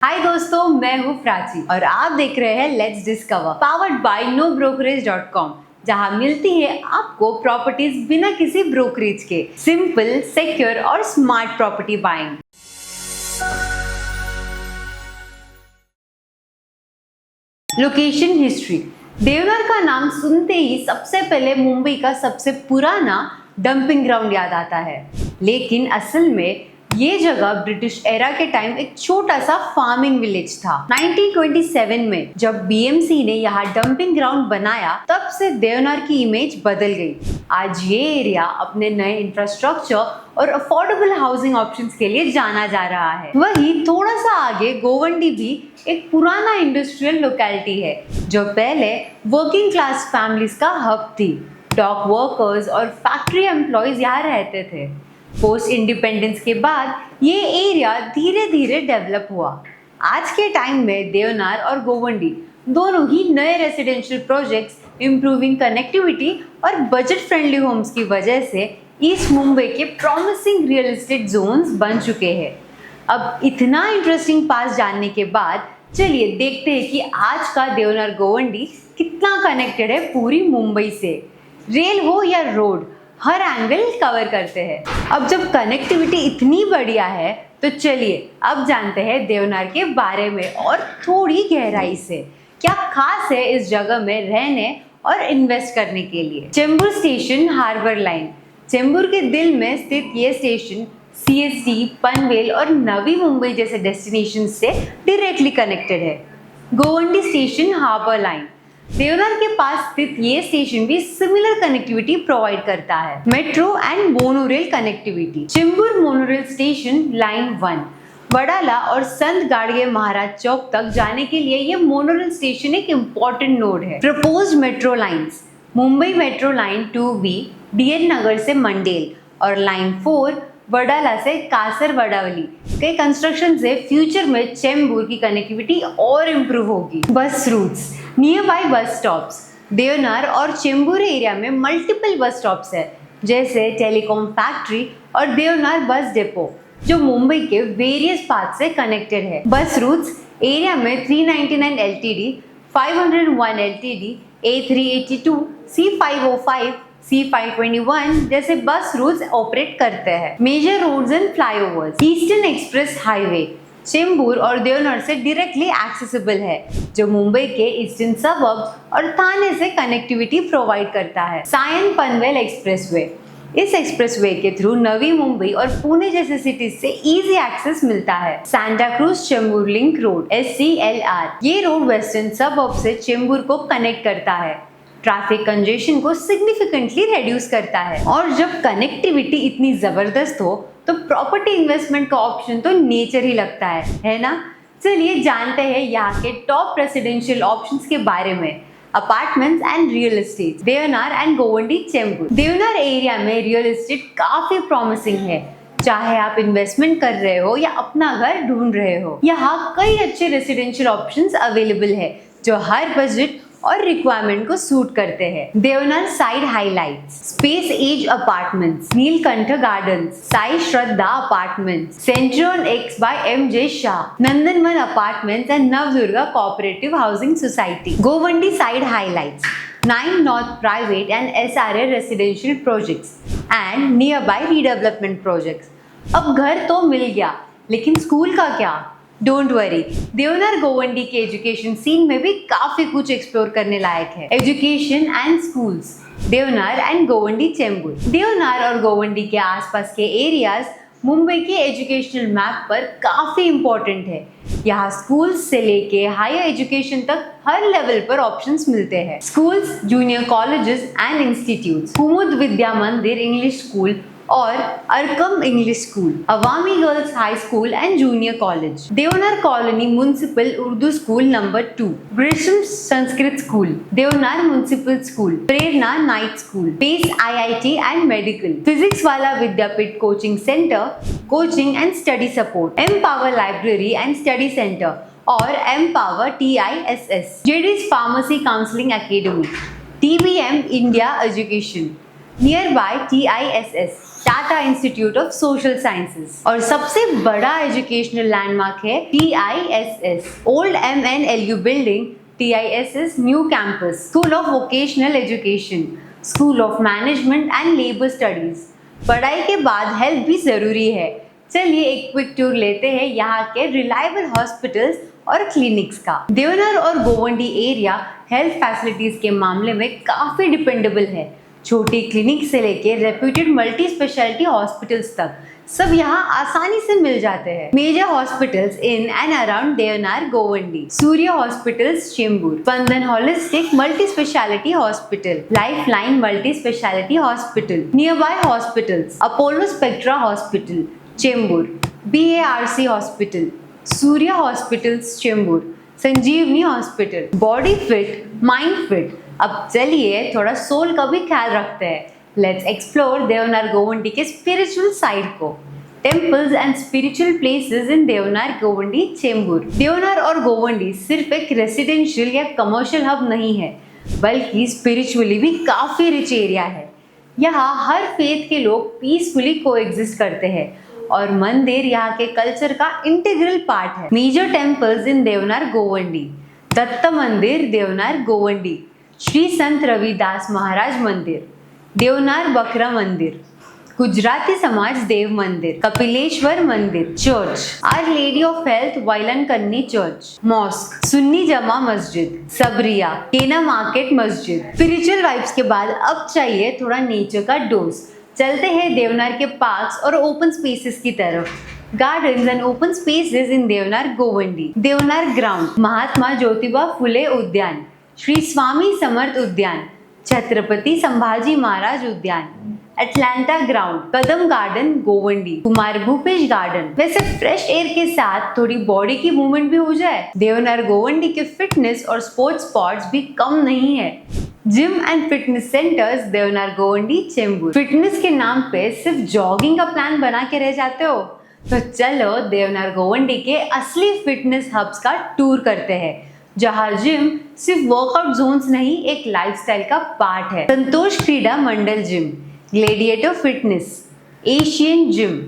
हाय दोस्तों, मैं हूँ प्राची और आप देख रहे हैं let's discover powered by nobrokerage.com, जहाँ मिलती है आपको प्रॉपर्टीज बिना किसी ब्रोकरेज के। सिंपल, सिक्योर और smart property buying. Location history. Deonar का नाम सुनते ही सबसे पहले मुंबई का सबसे पुराना डंपिंग ग्राउंड याद आता है, लेकिन असल में ये जगह ब्रिटिश एरा के टाइम एक छोटा सा फार्मिंग विलेज था। 1927 में जब बीएमसी ने यहाँ डंपिंग ग्राउंड बनाया, तब से देवनार की इमेज बदल गई। आज ये एरिया अपने नए इंफ्रास्ट्रक्चर और अफोर्डेबल हाउसिंग ऑप्शंस के लिए जाना जा रहा है। वहीं थोड़ा सा आगे गोवंडी भी एक पुराना इंडस्ट्रियल लोकेलिटी है, जो पहले वर्किंग क्लास फैमिलीज का हब थी। डॉक वर्कर्स और फैक्ट्री एम्प्लॉयज यहाँ रहते थे। पोस्ट इंडिपेंडेंस के बाद ये एरिया धीरे धीरे डेवलप हुआ। आज के टाइम में देवनार और गोवंडी दोनों ही नए रेसिडेंशियल प्रोजेक्ट्स, इम्प्रूविंग कनेक्टिविटी और बजट फ्रेंडली होम्स की वजह से ईस्ट मुंबई के प्रॉमिसिंग रियल एस्टेट जोन्स बन चुके हैं। अब इतना इंटरेस्टिंग पास जानने के बाद चलिए देखते हैं कि आज का देवनार गोवंडी कितना कनेक्टेड है पूरी मुंबई से। रेल हो या रोड, हर एंगल कवर करते हैं। अब जब कनेक्टिविटी इतनी बढ़िया है तो चलिए अब जानते हैं देवनार के बारे में और थोड़ी गहराई से। क्या खास है इस जगह में रहने और इन्वेस्ट करने के लिए। Chembur station harbour line. Chembur के दिल में स्थित ये स्टेशन सीएसटी, पनवेल और नवी मुंबई जैसे डेस्टिनेशन से डायरेक्टली कनेक्टेड है। Govandi station harbour line. Deonar के पास स्थित ये स्टेशन भी सिमिलर कनेक्टिविटी प्रोवाइड करता है। Metro and monorail connectivity. Chembur monorail station line 1 Wadala और संत गाडगे महाराज चौक तक जाने के लिए ये मोनोरेल स्टेशन एक इम्पोर्टेंट नोड है। Proposed metro lines. Mumbai metro line 2B DN Nagar से मंडेल और लाइन 4 वडाला से कासर वडावली के कंस्ट्रक्शन से फ्यूचर में चेंबूर की कनेक्टिविटी और इम्प्रूव होगी। Bus routes. Nearby bus stops. Deonar और चेंबूर एरिया में मल्टीपल बस स्टॉप्स है, जैसे टेलीकॉम फैक्ट्री और देवनार बस डिपो, जो मुंबई के वेरियस पाथ से कनेक्टेड है। बस रूट्स एरिया में 399 LTD, 501 LTD, A382, C505, C521 जैसे बस रूट्स ऑपरेट करते हैं। Major roads and flyovers. Eastern express Highway Chembur और देवनार से डायरेक्टली एक्सेसिबल है, जो मुंबई के ईस्टर्न सबर्ब्स और थाने से कनेक्टिविटी प्रोवाइड करता है। सायन पनवेल एक्सप्रेसवे। इस एक्सप्रेसवे के थ्रू नवी मुंबई और पुणे जैसे सिटीज से इजी एक्सेस मिलता है। Santa cruise Chembur link road SCLR। ये रोड वेस्टर्न सबर्ब से चेंबूर को कनेक्ट करता है, ट्रैफिक कंजेशन को सिग्निफिकेंटली रिड्यूस करता है। और जब कनेक्टिविटी इतनी जबरदस्त हो तो प्रॉपर्टी इन्वेस्टमेंट का ऑप्शन तो नेचर ही लगता है ना। चलिए जानते हैं यहाँ के टॉप रेसिडेंशियल ऑप्शंस के बारे में। Apartments and real estate. Deonar and Govandi Chembur. Deonar area में रियल एस्टेट काफी प्रॉमिसिंग है। चाहे आप इन्वेस्टमेंट कर रहे हो या अपना घर ढूंढ रहे हो, यहाँ कई अच्छे रेसिडेंशियल ऑप्शंस अवेलेबल है जो हर बजट और रिक्वायरमेंट को सूट करते हैं। Deonar side highlights. Space Age Apartments, Neelkanth Gardens, Sai Shraddha Apartments, Central X by MJ Shah, Nandanvan Apartments and Navdurga Cooperative Housing Society. Govandi side highlights. 9 North private and SRA residential projects and nearby redevelopment projects। अब घर तो मिल गया, लेकिन school का क्या? डोंट वरी, देवनार गोवंडी के education scene में भी काफी कुछ एक्सप्लोर करने लायक है। Education and schools. Deonar and Govandi Chembur. Deonar और गोवंडी के आसपास के एरियाज मुंबई के एजुकेशनल मैप पर काफी इंपॉर्टेंट है। यहाँ स्कूल्स से लेके हायर एजुकेशन तक हर लेवल पर ऑप्शंस मिलते हैं। Schools, junior colleges and institutes. Kumud Vidya Mandir English school और Arkam English school, Awami girls high school and junior college. Deonar colony municipal Urdu school number 2, Grishma Sanskrit school, Deonar municipal school, Prerna night school, Pace IIT and medical, physics Wallah Vidyapeeth coaching centre, coaching and study support, empower library and study centre और empower TISS, JD's pharmacy counselling academy, TBM India education, near by TISS, Tata Institute of Social Sciences. और सबसे बड़ा educational landmark है TISS, old MNLU building, TISS new campus, School of Vocational Education, School of Management and Labour Studies. पढ़ाई के बाद health भी जरूरी है। चलिए एक क्विक टूर लेते हैं यहाँ के रिलायबल हॉस्पिटल्स और क्लिनिक्स का। देवनार और गोवंडी एरिया हेल्थ फैसिलिटीज के मामले में काफी डिपेंडेबल है। छोटी क्लिनिक से लेके रेप्यूटेड मल्टी स्पेशलिटी हॉस्पिटल्स तक सब यहाँ आसानी से मिल जाते हैं। Major hospitals in and around Deonar Govandi: Surya Hospitals Chembur, Spandan Holistic Multi Speciality Hospital, Lifeline Multi Speciality Hospital, nearby hospitals Apollo Spectra Hospital Chembur, BARC Hospital, Surya Hospitals Chembur, Sanjeevani Hospital. Body fit mind fit. अब चलिए थोड़ा सोल का भी ख्याल रखते हैं। लेट्स एक्सप्लोर देवनार गोवंडी के spiritual side को। Temples and spiritual places in Deonar Govandi Chembur. Deonar और गोवंडी सिर्फ एक रेसिडेंशियल या कमर्शियल हब नहीं है, बल्कि स्पिरिचुअली भी काफी रिच एरिया है। यहाँ हर फेथ के लोग पीसफुली कोएग्जिस्ट करते हैं और मंदिर यहाँ के कल्चर का इंटीग्रल पार्ट है। Major temples in Deonar Govandi: Datta Mandir Deonar Govandi, Shri संत रविदास महाराज मंदिर, देवनार बकरा मंदिर, गुजराती समाज देव Mandir, Kapileshwar Mandir, church, Our Lady of Health Velankanni church, mask, Sunni जमा मस्जिद, सबरिया, केना मार्केट मस्जिद। स्पिरिचुअल वाइब्स के बाद अब चाहिए थोड़ा नेचर का डोज। चलते हैं देवनार के पार्क्स और ओपन स्पेसेस की तरफ। Gardens and open spaces in Deonar Govandi: Deonar ground, Mahatma Jyotiba Phule Udyan, Shri Swami Samarth Udyan, Chhatrapati Sambhaji Maharaj Udyan, Atlanta ground, Kadam garden Govandi, Kumar Bhupesh garden. वैसे फ्रेश एयर के साथ थोड़ी बॉडी की मूवमेंट भी हो जाए। देवनार गोवंडी के फिटनेस और स्पोर्ट्स स्पॉट्स भी कम नहीं है। Gym and fitness centres Deonar Govandi Chembur. Fitness के नाम पे सिर्फ जॉगिंग का प्लान बना के रह जाते हो तो चलो देवनार गोवंडी के असली फिटनेस हब्स का टूर करते हैं, जहाँ जिम सिर्फ वर्कआउट जोन्स नहीं, एक लाइफस्टाइल का पार्ट है। Santosh Krida Mandal gym, gladiator fitness, Asian gym,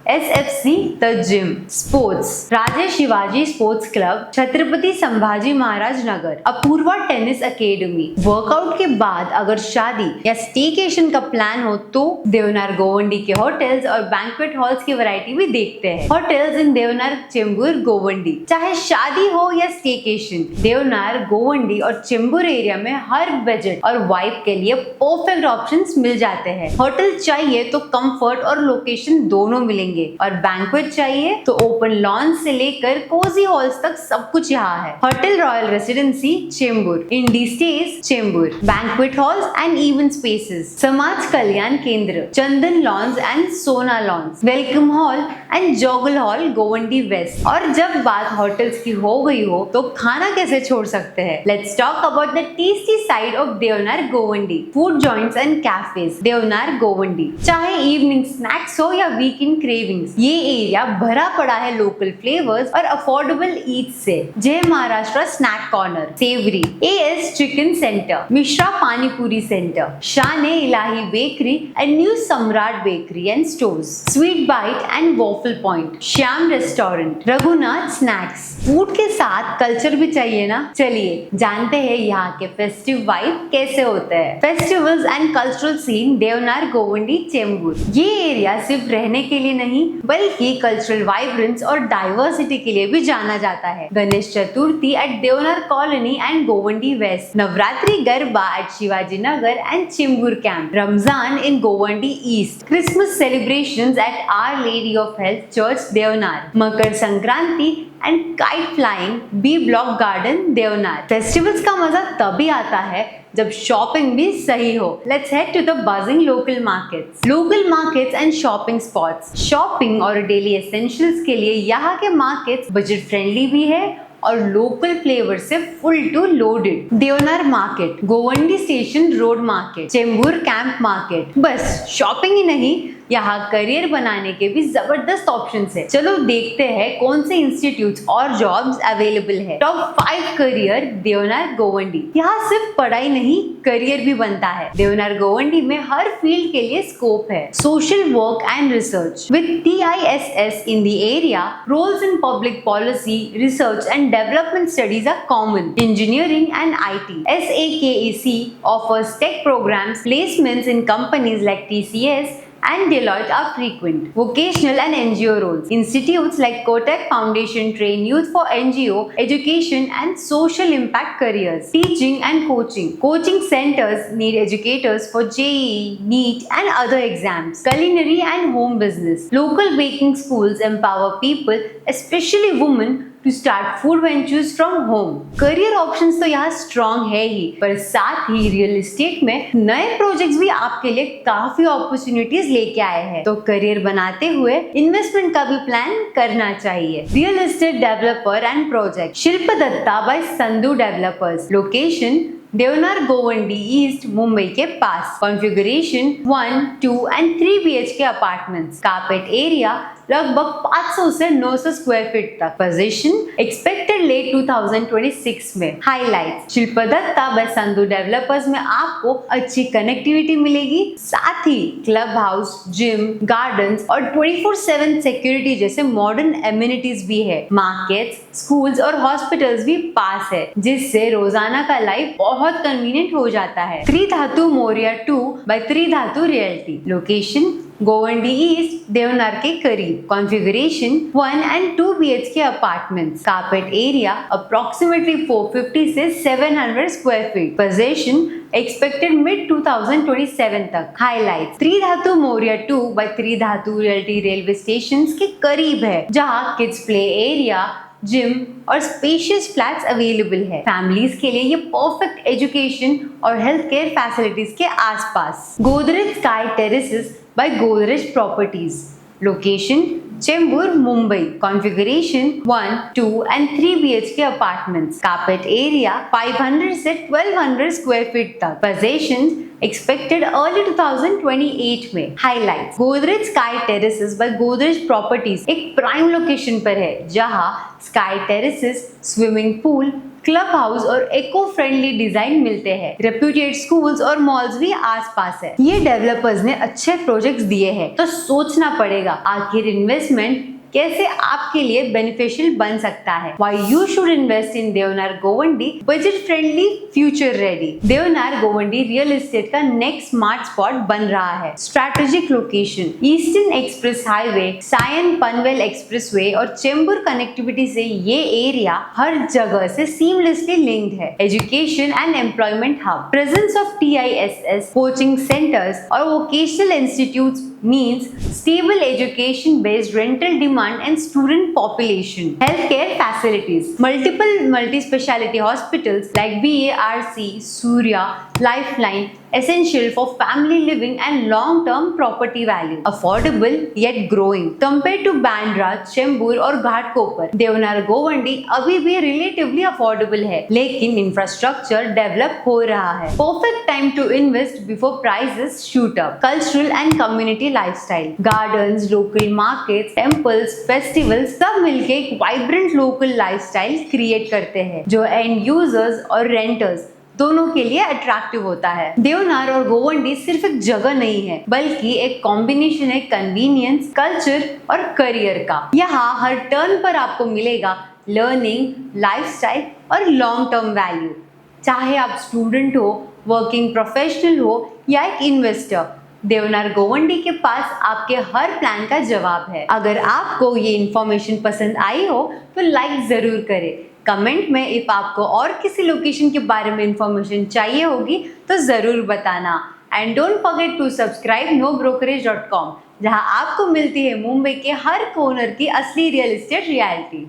SFC the gym, sports, Raja Shivaji sports club, Chhatrapati Sambhaji Maharaj Nagar, Apurva tennis academy. Workout के बाद अगर शादी या स्टेकेशन का प्लान हो तो देवनार गोवंडी के होटल्स और बैंक्वेट हॉल्स की वैरायटी भी देखते हैं। होटल्स इन देवनार चेंबूर गोवंडी: चाहे शादी हो या स्टेकेशन, देवनार गोवंडी और चेंबूर एरिया में हर बजट और वाइब के लिए परफेक्ट ऑप्शंस मिल जाते हैं। होटल चाहिए तो कंफर्ट और लोकेशन दोनों मिलेंगे, और बैंक्वेट चाहिए तो ओपन लॉन से लेकर कोजी हॉल्स तक सब कुछ यहाँ है। Hotel royal residency Chembur, indie stage Chembur, banquet halls and event spaces, Samaj Kalyan Kendra, Chandan lawns and Sona lawns, welcome hall and Jogal hall Govandi west. और जब बात होटल्स की हो गई हो तो खाना कैसे छोड़ सकते हैं। Let's talk about the tasty side of Deonar Govandi. Food joints and cafes Deonar Govandi: चाहे इवनिंग स्नैक्स हो या वीकेंड क्रेविंग्स, ये एरिया भरा पड़ा है लोकल फ्लेवर्स और अफोर्डेबल ईट्स से। Jai Maharashtra Snack Corner, Sewri, AS Chicken Centre, Mishra Panipuri Centre, Shane Ilahi Bakery and New Samrat Bakery and Stores, Sweet Bite and Waffle Point, Shyam Restaurant, Raghunath Snacks. Food के साथ कल्चर भी चाहिए ना। चलिए जानते हैं यहाँ के फेस्टिव वाइब कैसे होते हैं। Festivals and cultural scene Deonar Govandi Chembur: ये एरिया सिर्फ रहने के लिए नहीं बल्कि कल्चरल वाइब्रेंस और डाइवर्सिटी के लिए भी जाना जाता है। Ganesh Chaturthi at Deonar colony and Govandi west, Navratri Garba at Shivaji Nagar and Chembur camp, Ramzan in Govandi east, Christmas celebrations at Our Lady of Health church Deonar, Makar Sankranti and kite flying B block garden Deonar. Festivals का मजा तभी आता है जब शॉपिंग भी सही हो। Let's head to the buzzing local markets. Local markets and shopping spots: shopping और डेली एसेंशियल्स के लिए यहाँ के मार्केट्स बजट फ्रेंडली भी है और लोकल फ्लेवर से full to loaded. Deonar Market, Govandi Station Road Market, Chembur Camp Market. बस शॉपिंग ही नहीं, यहाँ करियर बनाने के भी जबरदस्त ऑप्शंस है। चलो देखते हैं कौन से इंस्टीट्यूट्स और जॉब्स अवेलेबल है। Top 5 career Deonar Govandi. यहाँ सिर्फ पढ़ाई नहीं, करियर भी बनता है। देवनार गोवंडी में हर फील्ड के लिए स्कोप है। Social work and research with TISS in the area, roles in public policy, research and development studies are common. Engineering and IT. SAKEC offers tech programs, placements in companies like TCS and Deloitte are frequent. Vocational and NGO roles. Institutes like Kotak Foundation train youth for NGO, education and social impact careers. Teaching and coaching. Coaching centers need educators for JEE, NEET and other exams. Culinary and home business. Local baking schools empower people, especially women, to start food ventures from home. Career options तो यहाँ strong है ही, पर साथ ही real estate में नए projects भी आपके लिए काफी अपॉर्चुनिटीज लेके आए हैं। तो करियर बनाते हुए इन्वेस्टमेंट का भी प्लान करना चाहिए। Real estate developer and project. Shilp Datta by Sandhu developers. Location Deonar Govandi east, Mumbai के पास। Configuration 1, 2 and 3 BHK apartments. Carpet area लगभग 500 से 900 स्क्वायर फीट तक। पोजीशन एक्सपेक्टेड लेट 2026 में। हाईलाइट्स। शिल्प दत्ता बाय संधू डेवलपर्स में आपको अच्छी कनेक्टिविटी मिलेगी, साथ ही क्लब हाउस, जिम, गार्डन्स और 24/7 सिक्योरिटी जैसे मॉडर्न एमिनिटीज भी है। मार्केट्स, स्कूल्स और हॉस्पिटल्स भी पास है, जिससे रोजाना का लाइफ बहुत कन्वीनियंट हो जाता है। Tridhatu Morya 2 by Tridhatu realty. Location Govandi east, Deonar के करीब। Configuration 1 and 2 BHK apartments. Carpet area approximately 450 से 700 square feet. Possession expected mid 2027 तक। Highlights. Tridhatu Morya 2 by Tridhatu realty railway station के करीब है, जहाँ किड्स प्ले एरिया, जिम और स्पेशियस फ्लैट्स अवेलेबल है। फैमिलीज के लिए ये परफेक्ट एजुकेशन और हेल्थ केयर फैसिलिटीज के आसपास। Godrej Sky Terraces by Godrej Properties. Location Chembur, Mumbai. Configuration 1, 2 and 3 BHK apartments. Carpet area 500 से 1200 स्क्वायर फीट तक। पोजीशन एक्सपेक्टेड अर्ली 2028 में। Highlights. Godrej Sky Terraces by Godrej Properties एक प्राइम लोकेशन पर है, जहां sky terraces, swimming pool, clubhouse और इको फ्रेंडली डिजाइन मिलते हैं। रेप्यूटेड स्कूल्स और मॉल्स भी आसपास है। ये डेवलपर्स ने अच्छे प्रोजेक्ट्स दिए हैं, तो सोचना पड़ेगा आखिर इन्वेस्टमेंट कैसे आपके लिए बेनिफिशियल बन सकता है। Why you should invest in Deonar Govandi, budget friendly, future ready. Deonar Govandi real estate का नेक्स्ट स्मार्ट स्पॉट बन रहा है। Strategic location, eastern express highway, Sion Panvel expressway और चेंबूर कनेक्टिविटी से ये एरिया हर जगह से सीमलेसली लिंक्ड है। Education and employment hub, presence of TISS, coaching centres और vocational institutes means stable education based rental demand and student population. Healthcare facilities, multiple multi-speciality hospitals like BARC, Surya, Lifeline, essential for family living and long-term property value. Affordable yet growing. Compared to Bandra, Chembur और घाटकोपर, देवनार गोवंडी अभी भी relatively affordable है, लेकिन infrastructure develop हो रहा है। Perfect time to invest before prices shoot up. Cultural and community lifestyle, gardens, local markets, temples, festivals सब मिलके एक vibrant local lifestyle create करते हैं, जो end users और renters दोनों के लिए अट्रैक्टिव होता है। देवनार और गोवंडी सिर्फ एक जगह नहीं है, बल्कि एक कॉम्बिनेशन है कन्वीनियंस, कल्चर और करियर का। यहाँ हर टर्न पर आपको मिलेगा लर्निंग, लाइफस्टाइल और लॉन्ग टर्म वैल्यू। चाहे आप स्टूडेंट हो, वर्किंग प्रोफेशनल हो या एक इन्वेस्टर, देवनार गोवंडी के पास आपके हर प्लान का जवाब है। अगर आपको ये इन्फॉर्मेशन पसंद आई हो तो लाइक जरूर करें। कमेंट में इफ आपको और किसी लोकेशन के बारे में इंफॉर्मेशन चाहिए होगी तो ज़रूर बताना। And don't forget to subscribe nobrokerage.com, जहां आपको मिलती है मुंबई के हर कॉर्नर की असली रियल एस्टेट रियलिटी।